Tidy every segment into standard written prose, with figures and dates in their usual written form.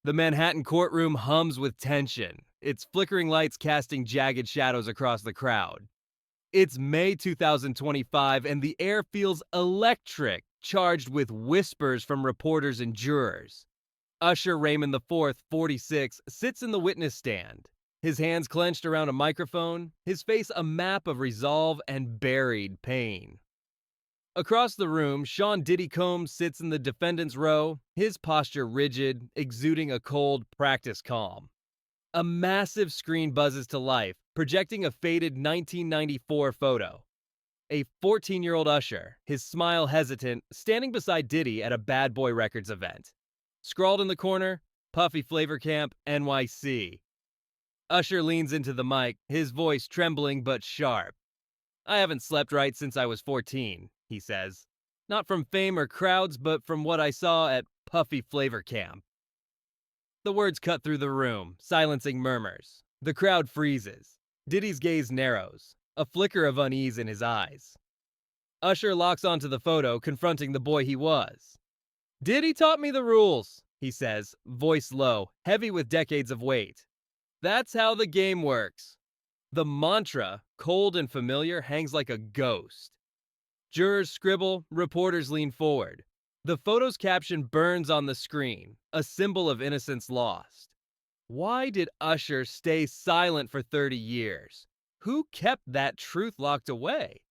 The Manhattan courtroom hums with tension, its flickering lights casting jagged shadows across the crowd. It's May 2025, and the air feels electric, charged with whispers from reporters and jurors. Usher Raymond IV, 46, sits in the witness stand, his hands clenched around a microphone, his face a map of resolve and buried pain. Across the room, Sean Diddy Combs sits in the defendant's row, his posture rigid, exuding a cold, practiced calm. A massive screen buzzes to life, projecting a faded 1994 photo. A 14-year-old Usher, his smile hesitant, standing beside Diddy at a Bad Boy Records event. Scrawled in the corner, Puffy Flavor Camp, NYC. Usher leans into the mic, his voice trembling but sharp. I haven't slept right since I was 14, he says. Not from fame or crowds, but from what I saw at Puffy Flavor Camp. The words cut through the room, silencing murmurs. The crowd freezes. Diddy's gaze narrows, a flicker of unease in his eyes. Usher locks onto the photo, confronting the boy he was. Diddy taught me the rules, he says, voice low, heavy with decades of weight. That's how the game works. The mantra, cold and familiar, hangs like a ghost. Jurors scribble, reporters lean forward. The photo's caption burns on the screen, a symbol of innocence lost. Why did Usher stay silent for 30 years? Who kept that truth locked away?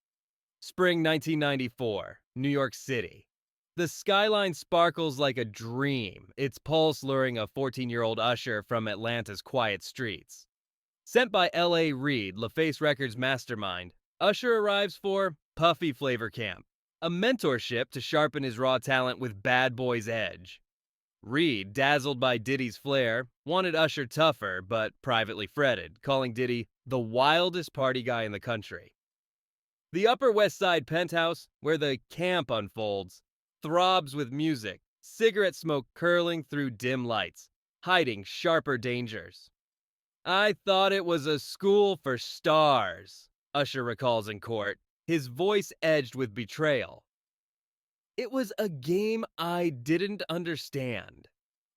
Spring 1994, New York City. The skyline sparkles like a dream, its pulse luring a 14-year-old Usher from Atlanta's quiet streets. Sent by L.A. Reid, LaFace Records' mastermind, Usher arrives for Puffy Flavor Camp, a mentorship to sharpen his raw talent with Bad Boy's edge. Reid, dazzled by Diddy's flair, wanted Usher tougher, but privately fretted, calling Diddy the wildest party guy in the country. The Upper West Side penthouse, where the camp unfolds, throbs with music, cigarette smoke curling through dim lights, hiding sharper dangers. I thought it was a school for stars, Usher recalls in court, his voice edged with betrayal. It was a game I didn't understand.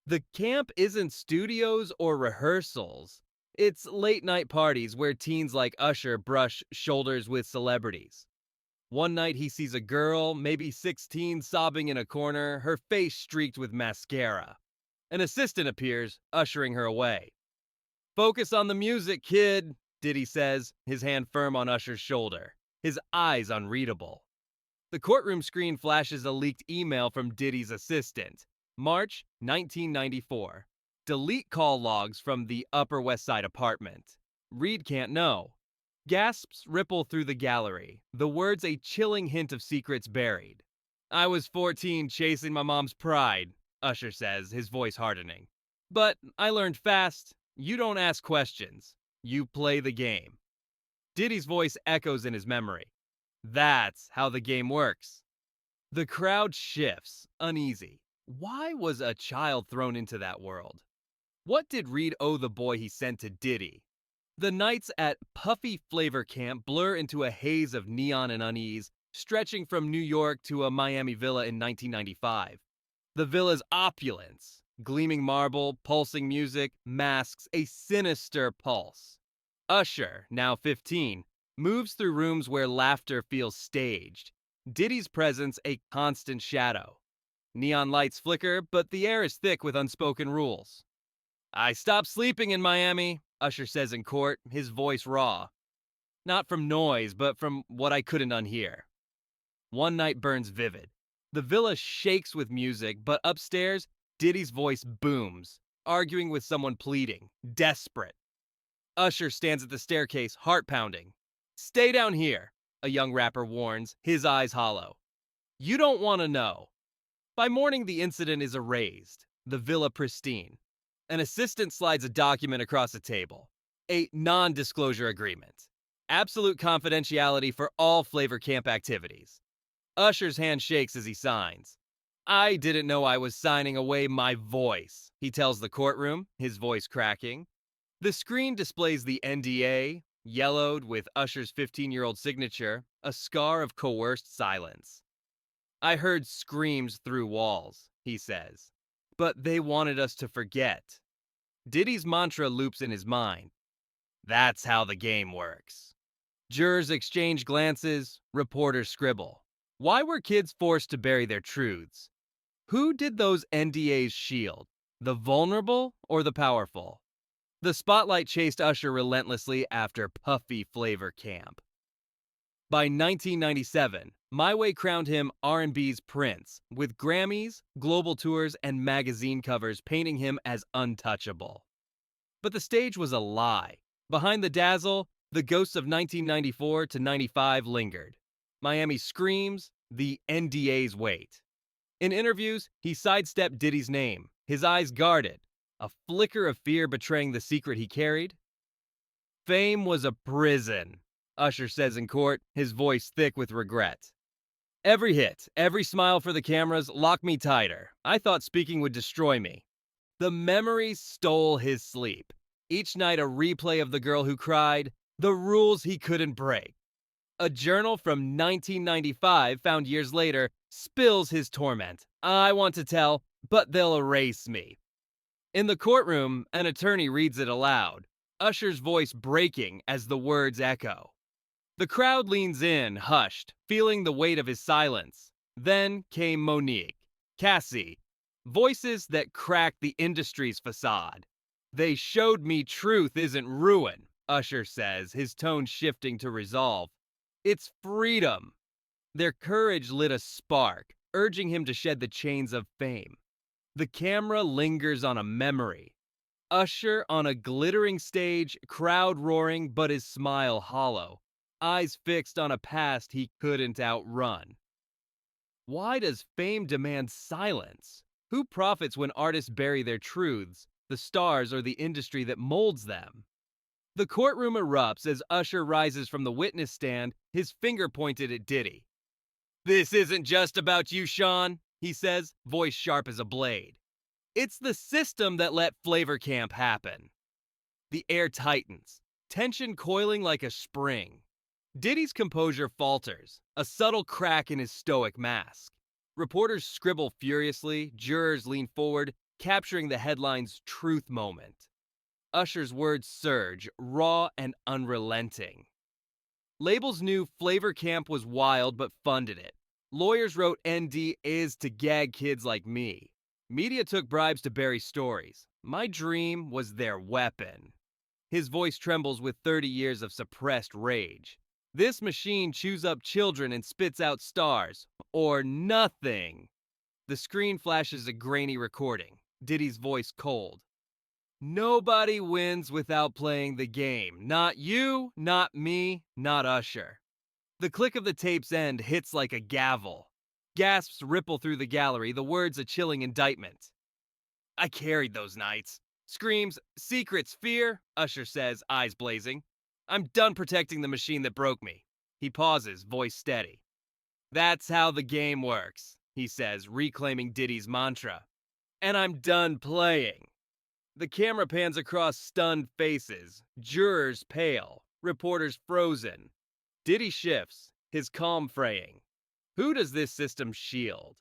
The camp isn't studios or rehearsals. It's late-night parties where teens like Usher brush shoulders with celebrities. One night he sees a girl, maybe 16, sobbing in a corner, her face streaked with mascara. An assistant appears, ushering her away. Focus on the music, kid, Diddy says, his hand firm on Usher's shoulder, his eyes unreadable. The courtroom screen flashes a leaked email from Diddy's assistant. March 1994. Delete call logs from the Upper West Side apartment. Reid can't know. Gasps ripple through the gallery, the words a chilling hint of secrets buried. I was 14 chasing my mom's pride, Usher says, his voice hardening. But I learned fast, you don't ask questions, you play the game. Diddy's voice echoes in his memory. That's how the game works. The crowd shifts, uneasy. Why was a child thrown into that world? What did Reid owe the boy he sent to Diddy? The nights at Puffy Flavor Camp blur into a haze of neon and unease, stretching from New York to a Miami villa in 1995. The villa's opulence, gleaming marble, pulsing music, masks a sinister pulse. Usher, now 15, moves through rooms where laughter feels staged. Diddy's presence a constant shadow. Neon lights flicker, but the air is thick with unspoken rules. I stopped sleeping in Miami, Usher says in court, his voice raw. Not from noise, but from what I couldn't unhear. One night burns vivid. The villa shakes with music, but upstairs, Diddy's voice booms, arguing with someone pleading, desperate. Usher stands at the staircase, heart pounding. Stay down here, a young rapper warns, his eyes hollow. You don't want to know. By morning, the incident is erased, the villa pristine. An assistant slides a document across the table. A non-disclosure agreement. Absolute confidentiality for all Flavor Camp activities. Usher's hand shakes as he signs. I didn't know I was signing away my voice, he tells the courtroom, his voice cracking. The screen displays the NDA, yellowed with Usher's 15-year-old signature, a scar of coerced silence. I heard screams through walls, he says. but they wanted us to forget. Diddy's mantra loops in his mind. That's how the game works. Jurors exchange glances, reporters scribble. Why were kids forced to bury their truths? Who did those NDAs shield? The vulnerable or the powerful? The spotlight chased Usher relentlessly after Puffy Flavor Camp. By 1997, My Way crowned him R&B's prince, with Grammys, global tours, and magazine covers painting him as untouchable. But the stage was a lie. Behind the dazzle, the ghosts of 1994 to 95 lingered. Miami screams, the NDA's wait. In interviews, he sidestepped Diddy's name, his eyes guarded, a flicker of fear betraying the secret he carried. Fame was a prison, Usher says in court, his voice thick with regret. Every hit, every smile for the cameras locked me tighter. I thought speaking would destroy me. The memories stole his sleep. Each night a replay of the girl who cried, the rules he couldn't break. A journal from 1995 found years later spills his torment. I want to tell, but they'll erase me. In the courtroom, an attorney reads it aloud, Usher's voice breaking as the words echo. The crowd leans in, hushed, feeling the weight of his silence. Then came Monique, Cassie, voices that cracked the industry's facade. They showed me truth isn't ruin, Usher says, his tone shifting to resolve. It's freedom. Their courage lit a spark, urging him to shed the chains of fame. The camera lingers on a memory. Usher on a glittering stage, crowd roaring, but his smile hollow. Eyes fixed on a past he couldn't outrun. Why does fame demand silence? Who profits when artists bury their truths, the stars or the industry that molds them? The courtroom erupts as Usher rises from the witness stand, his finger pointed at Diddy. This isn't just about you, Sean, he says, voice sharp as a blade. It's the system that let Flavor Camp happen. The air tightens, tension coiling like a spring. Diddy's composure falters, a subtle crack in his stoic mask. Reporters scribble furiously, jurors lean forward, capturing the headline's truth moment. Usher's words surge, raw and unrelenting. Labels knew Flavor Camp was wild but funded it. Lawyers wrote ND is to gag kids like me. Media took bribes to bury stories. My dream was their weapon. His voice trembles with 30 years of suppressed rage. This machine chews up children and spits out stars, or nothing. The screen flashes a grainy recording, Diddy's voice cold. Nobody wins without playing the game. Not you, not me, not Usher. The click of the tape's end hits like a gavel. Gasps ripple through the gallery, the words a chilling indictment. I carried those nights. Screams, secrets, fear, Usher says, eyes blazing. I'm done protecting the machine that broke me. He pauses, voice steady. That's how the game works, he says, reclaiming Diddy's mantra. And I'm done playing. The camera pans across stunned faces, jurors pale, reporters frozen. Diddy shifts, his calm fraying. Who does this system shield?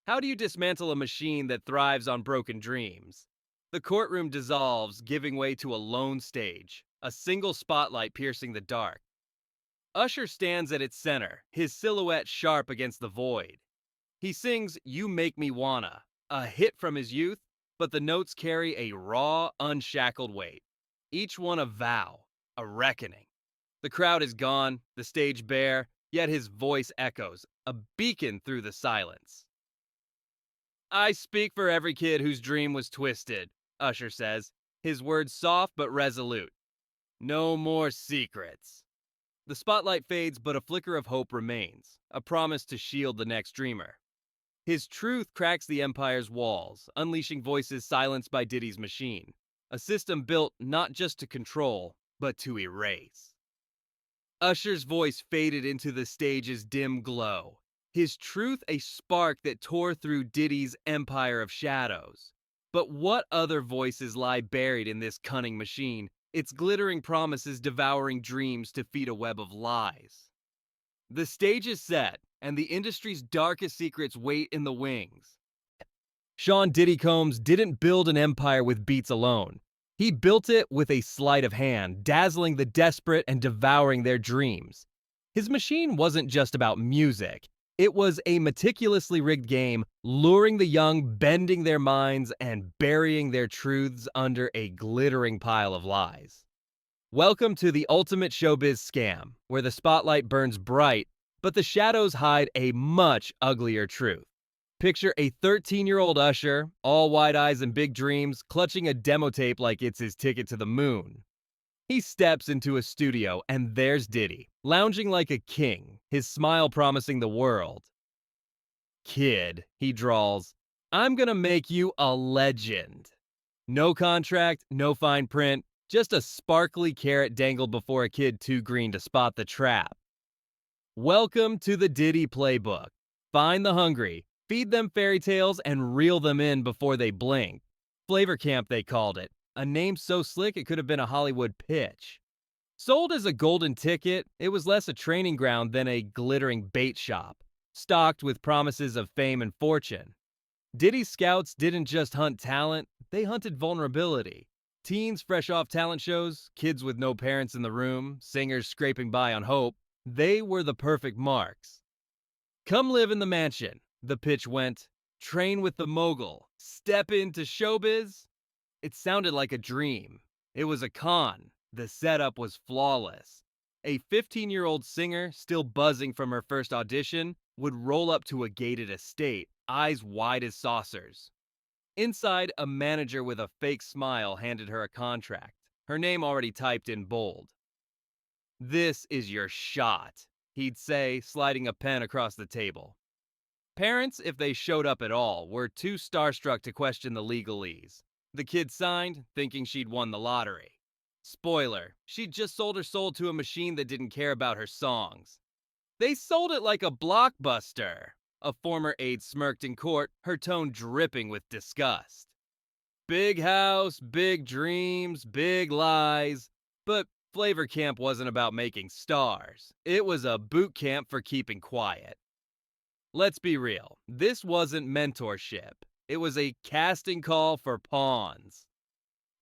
How do you dismantle a machine that thrives on broken dreams? The courtroom dissolves, giving way to a lone stage, a single spotlight piercing the dark. Usher stands at its center, his silhouette sharp against the void. He sings You Make Me Wanna, a hit from his youth, but the notes carry a raw, unshackled weight. Each one a vow, a reckoning. The crowd is gone, the stage bare, yet his voice echoes, a beacon through the silence. I speak for every kid whose dream was twisted, Usher says, his words soft but resolute. No more secrets. The spotlight fades, but a flicker of hope remains, a promise to shield the next dreamer. His truth cracks the empire's walls, unleashing voices silenced by Diddy's machine, a system built not just to control, but to erase. Usher's voice faded into the stage's dim glow, his truth a spark that tore through Diddy's empire of shadows. But what other voices lie buried in this cunning machine, its glittering promises devouring dreams to feed a web of lies? The stage is set, and the industry's darkest secrets wait in the wings. Sean Diddy Combs didn't build an empire with beats alone. He built it with a sleight of hand, dazzling the desperate and devouring their dreams. His machine wasn't just about music. It was a meticulously rigged game, luring the young, bending their minds, and burying their truths under a glittering pile of lies. Welcome to the ultimate showbiz scam, where the spotlight burns bright, but the shadows hide a much uglier truth. Picture a 13-year-old Usher, all wide eyes and big dreams, clutching a demo tape like it's his ticket to the moon. He steps into a studio, and there's Diddy, lounging like a king, his smile promising the world. "Kid," he drawls, "I'm gonna make you a legend." No contract, no fine print, just a sparkly carrot dangled before a kid too green to spot the trap. Welcome to the Diddy playbook. Find the hungry, feed them fairy tales, and reel them in before they blink. Flavor Camp, they called it. A name so slick it could have been a Hollywood pitch. Sold as a golden ticket, it was less a training ground than a glittering bait shop, stocked with promises of fame and fortune. Diddy's scouts didn't just hunt talent, they hunted vulnerability. Teens fresh off talent shows, kids with no parents in the room, singers scraping by on hope, they were the perfect marks. "Come live in the mansion," the pitch went. "Train with the mogul. Step into showbiz." It sounded like a dream. It was a con. The setup was flawless. A 15-year-old singer, still buzzing from her first audition, would roll up to a gated estate, eyes wide as saucers. Inside, a manager with a fake smile handed her a contract, her name already typed in bold. "This is your shot," he'd say, sliding a pen across the table. Parents, if they showed up at all, were too starstruck to question the legalese. The kid signed, thinking she'd won the lottery. Spoiler, she'd just sold her soul to a machine that didn't care about her songs. "They sold it like a blockbuster," a former aide smirked in court, her tone dripping with disgust. Big house, big dreams, big lies. But Flavor Camp wasn't about making stars. It was a boot camp for keeping quiet. Let's be real, this wasn't mentorship. It was a casting call for pawns.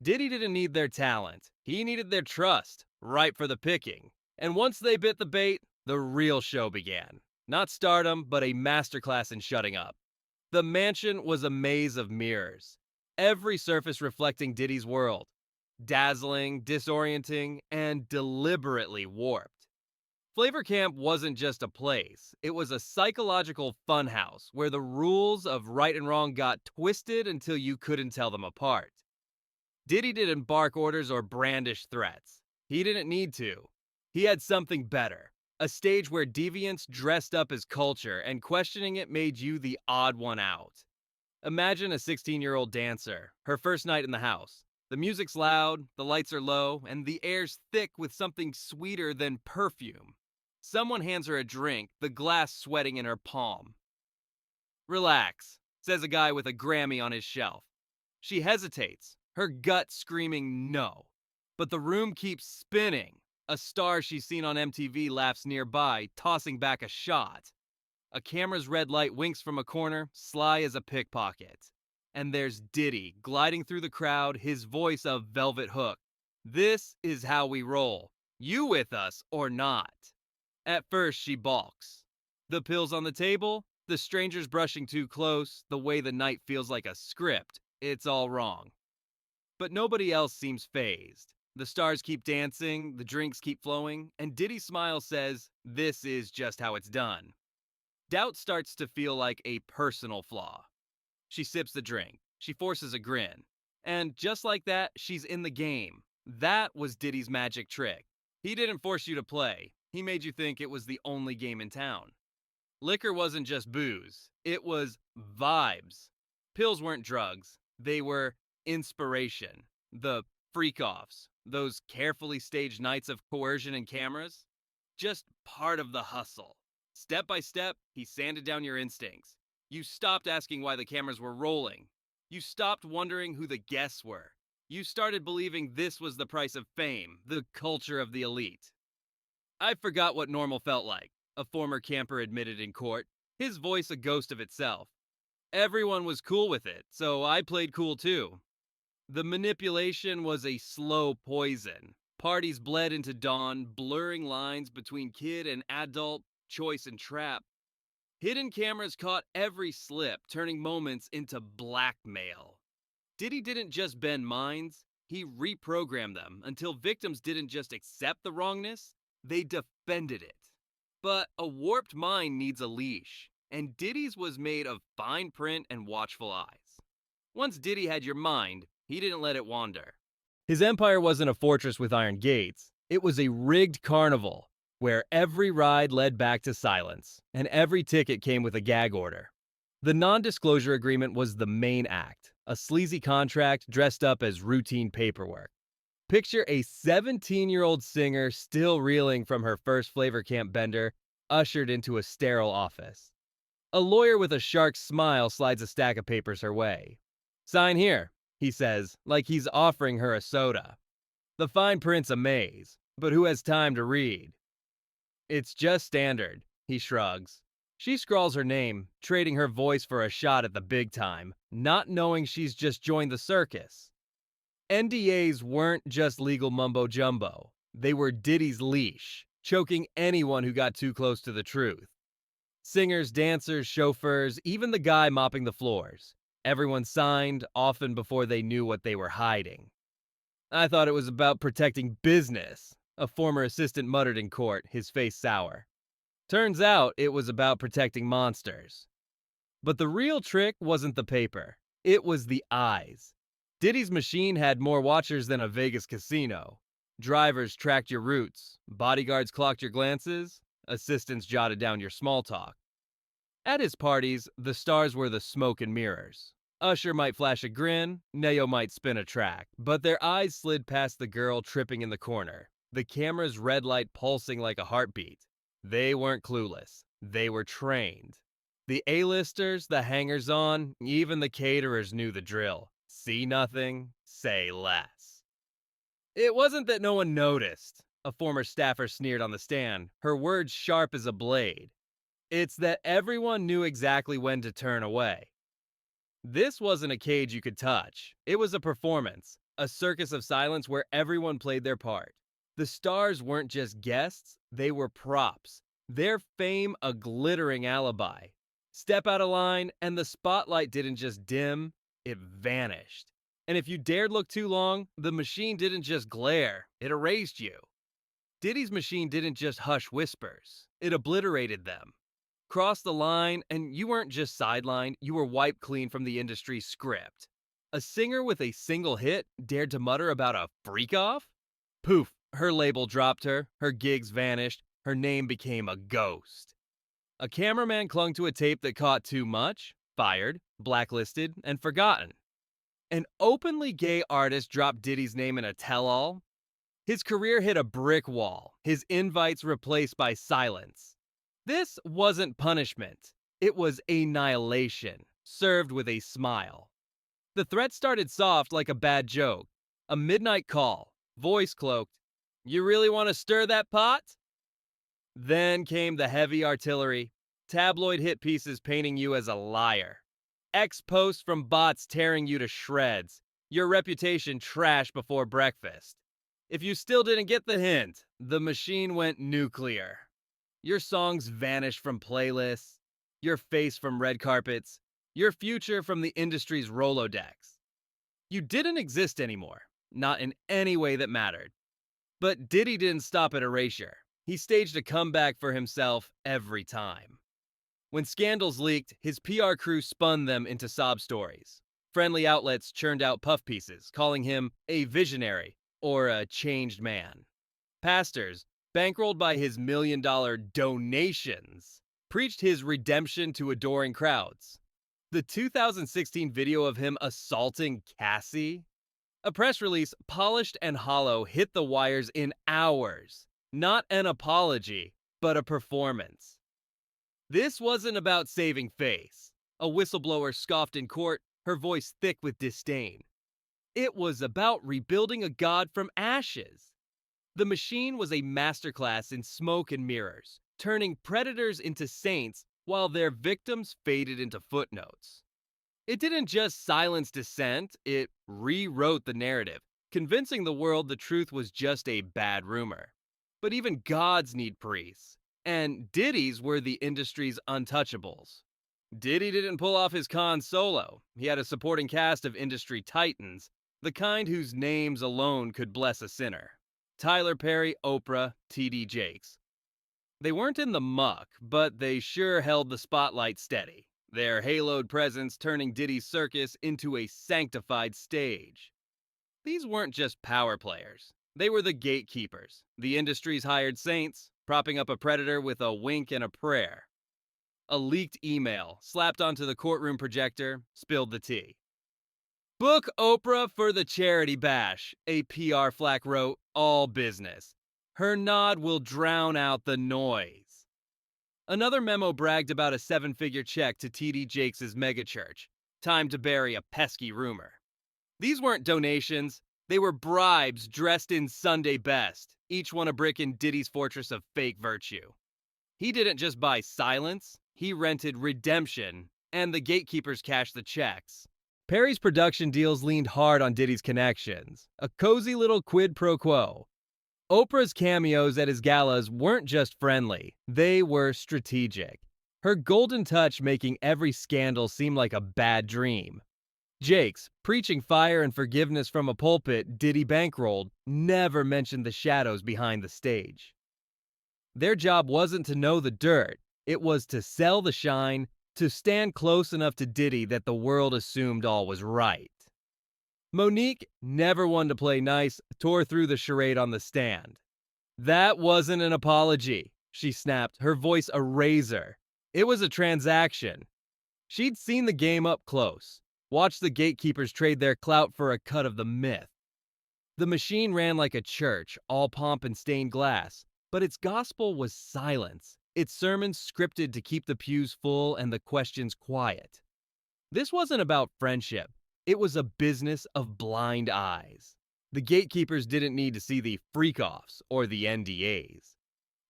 Diddy didn't need their talent. He needed their trust, ripe for the picking. And once they bit the bait, the real show began. Not stardom, but a masterclass in shutting up. The mansion was a maze of mirrors, every surface reflecting Diddy's world. Dazzling, disorienting, and deliberately warped. Flavor Camp wasn't just a place, it was a psychological funhouse where the rules of right and wrong got twisted until you couldn't tell them apart. Diddy didn't bark orders or brandish threats. He didn't need to. He had something better. A stage where deviance dressed up as culture and questioning it made you the odd one out. Imagine a 16-year-old dancer, her first night in the house. The music's loud, the lights are low, and the air's thick with something sweeter than perfume. Someone hands her a drink, the glass sweating in her palm. "Relax," says a guy with a Grammy on his shelf. She hesitates, her gut screaming no. But the room keeps spinning. A star she's seen on MTV laughs nearby, tossing back a shot. A camera's red light winks from a corner, sly as a pickpocket. And there's Diddy, gliding through the crowd, his voice a velvet hook. "This is how we roll. You with us or not." At first, she balks. The pills on the table, the strangers brushing too close, the way the night feels like a script. It's all wrong. But nobody else seems fazed. The stars keep dancing, the drinks keep flowing, and Diddy's smile says, "This is just how it's done." Doubt starts to feel like a personal flaw. She sips the drink. She forces a grin. And just like that, she's in the game. That was Diddy's magic trick. He didn't force you to play. He made you think it was the only game in town. Liquor wasn't just booze. It was vibes. Pills weren't drugs. They were inspiration. The freak-offs. Those carefully staged nights of coercion and cameras. Just part of the hustle. Step by step, he sanded down your instincts. You stopped asking why the cameras were rolling. You stopped wondering who the guests were. You started believing this was the price of fame, the culture of the elite. "I forgot what normal felt like," a former camper admitted in court, his voice a ghost of itself. Everyone was cool with it, so I played cool too. The manipulation was a slow poison. Parties bled into dawn, blurring lines between kid and adult, choice and trap. Hidden cameras caught every slip, turning moments into blackmail. Diddy didn't just bend minds, he reprogrammed them until victims didn't just accept the wrongness, they defended it. But a warped mind needs a leash, and Diddy's was made of fine print and watchful eyes. Once Diddy had your mind, he didn't let it wander. His empire wasn't a fortress with iron gates, it was a rigged carnival where every ride led back to silence, and every ticket came with a gag order. The non-disclosure agreement was the main act, a sleazy contract dressed up as routine paperwork. Picture a 17-year-old singer still reeling from her first Flavor Camp bender, ushered into a sterile office. A lawyer with a shark smile slides a stack of papers her way. "Sign here," he says, like he's offering her a soda. The fine print's a maze, but who has time to read? "It's just standard," he shrugs. She scrawls her name, trading her voice for a shot at the big time, not knowing she's just joined the circus. NDAs weren't just legal mumbo-jumbo. They were Diddy's leash, choking anyone who got too close to the truth. Singers, dancers, chauffeurs, even the guy mopping the floors. Everyone signed, often before they knew what they were hiding. "I thought it was about protecting business," a former assistant muttered in court, his face sour. "Turns out it was about protecting monsters." But the real trick wasn't the paper. It was the eyes. Diddy's machine had more watchers than a Vegas casino. Drivers tracked your routes, bodyguards clocked your glances, assistants jotted down your small talk. At his parties, the stars were the smoke and mirrors. Usher might flash a grin, Neo might spin a track, but their eyes slid past the girl tripping in the corner, the camera's red light pulsing like a heartbeat. They weren't clueless. They were trained. The A-listers, the hangers-on, even the caterers knew the drill. See nothing, say less. "It wasn't that no one noticed," a former staffer sneered on the stand, her words sharp as a blade. "It's that everyone knew exactly when to turn away." This wasn't a cage you could touch. It was a performance, a circus of silence where everyone played their part. The stars weren't just guests, they were props. Their fame a glittering alibi. Step out of line, and the spotlight didn't just dim, it vanished. And if you dared look too long, the machine didn't just glare, it erased you. Diddy's machine didn't just hush whispers, it obliterated them. Cross the line, and you weren't just sidelined, you were wiped clean from the industry's script. A singer with a single hit dared to mutter about a freak-off? Poof, her label dropped her, her gigs vanished, her name became a ghost. A cameraman clung to a tape that caught too much, fired, blacklisted, and forgotten. An openly gay artist dropped Diddy's name in a tell-all. His career hit a brick wall, his invites replaced by silence. This wasn't punishment, it was annihilation, served with a smile. The threat started soft like a bad joke. A midnight call, voice cloaked. "You really want to stir that pot?" Then came the heavy artillery, tabloid hit pieces painting you as a liar. Ex-posts from bots tearing you to shreds. Your reputation trashed before breakfast. If you still didn't get the hint, the machine went nuclear. Your songs vanished from playlists, your face from red carpets, your future from the industry's Rolodex. You didn't exist anymore, not in any way that mattered. But Diddy didn't stop at erasure. He staged a comeback for himself every time. When scandals leaked, his PR crew spun them into sob stories. Friendly outlets churned out puff pieces, calling him a visionary or a changed man. Pastors, bankrolled by his million-dollar donations, preached his redemption to adoring crowds. The 2016 video of him assaulting Cassie? A press release, polished and hollow, hit the wires in hours. Not an apology, but a performance. This wasn't about saving face. A whistleblower scoffed in court, her voice thick with disdain. It was about rebuilding a god from ashes. The machine was a masterclass in smoke and mirrors, turning predators into saints while their victims faded into footnotes. It didn't just silence dissent, it rewrote the narrative, convincing the world the truth was just a bad rumor. But even gods need priests, and Diddy's were the industry's untouchables. Diddy didn't pull off his con solo. He had a supporting cast of industry titans, the kind whose names alone could bless a sinner. Tyler Perry, Oprah, T.D. Jakes. They weren't in the muck, but they sure held the spotlight steady, their haloed presence turning Diddy's circus into a sanctified stage. These weren't just power players. They were the gatekeepers, the industry's hired saints, propping up a predator with a wink and a prayer. A leaked email, slapped onto the courtroom projector, spilled the tea. Book Oprah for the charity bash, a PR flack wrote, all business. Her nod will drown out the noise. Another memo bragged about a 7-figure check to T.D. Jakes' megachurch. Time to bury a pesky rumor. These weren't donations, they were bribes dressed in Sunday best, each one a brick in Diddy's fortress of fake virtue. He didn't just buy silence, he rented redemption, and the gatekeepers cashed the checks. Perry's production deals leaned hard on Diddy's connections, a cozy little quid pro quo. Oprah's cameos at his galas weren't just friendly, they were strategic. Her golden touch making every scandal seem like a bad dream. Jakes, preaching fire and forgiveness from a pulpit Diddy bankrolled, never mentioned the shadows behind the stage. Their job wasn't to know the dirt, it was to sell the shine, to stand close enough to Diddy that the world assumed all was right. Monique, never one to play nice, tore through the charade on the stand. That wasn't an apology, she snapped, her voice a razor. It was a transaction. She'd seen the game up close, watched the gatekeepers trade their clout for a cut of the myth. The machine ran like a church, all pomp and stained glass, but its gospel was silence, its sermons scripted to keep the pews full and the questions quiet. This wasn't about friendship. It was a business of blind eyes. The gatekeepers didn't need to see the freak-offs or the NDAs.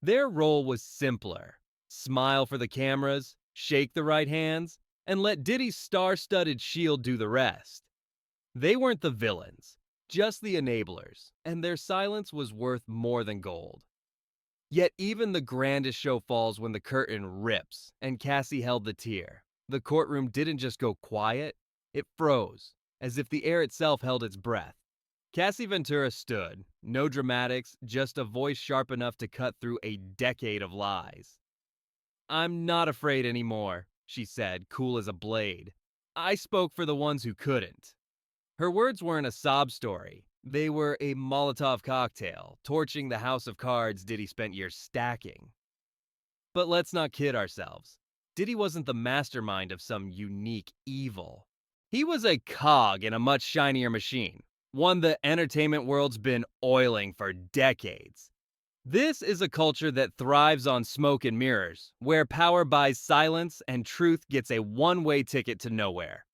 Their role was simpler. Smile for the cameras, shake the right hands, and let Diddy's star-studded shield do the rest. They weren't the villains, just the enablers, and their silence was worth more than gold. Yet even the grandest show falls when the curtain rips, and Cassie held the tear. The courtroom didn't just go quiet, it froze, as if the air itself held its breath. Cassie Ventura stood, no dramatics, just a voice sharp enough to cut through a decade of lies. "I'm not afraid anymore," she said, cool as a blade. "I spoke for the ones who couldn't." Her words weren't a sob story. They were a Molotov cocktail, torching the house of cards Diddy spent years stacking. But let's not kid ourselves. Diddy wasn't the mastermind of some unique evil. He was a cog in a much shinier machine, one the entertainment world's been oiling for decades. This is a culture that thrives on smoke and mirrors, where power buys silence and truth gets a one-way ticket to nowhere.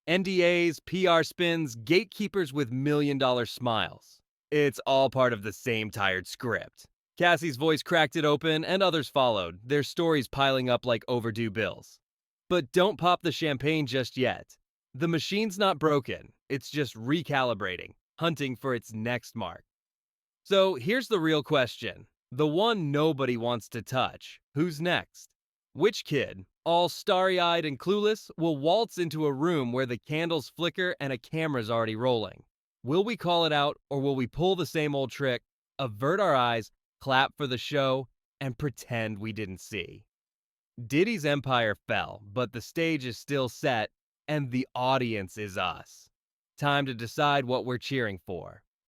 NDAs, PR spins, gatekeepers with million-dollar smiles. It's all part of the same tired script. Cassie's voice cracked it open, and others followed, their stories piling up like overdue bills. But don't pop the champagne just yet. The machine's not broken, it's just recalibrating, hunting for its next mark. So here's the real question, the one nobody wants to touch. Who's next? Which kid, all starry-eyed and clueless, will waltz into a room where the candles flicker and a camera's already rolling? Will we call it out, or will we pull the same old trick, avert our eyes, clap for the show, and pretend we didn't see? Diddy's empire fell, but the stage is still set, and the audience is us. Time to decide what we're cheering for.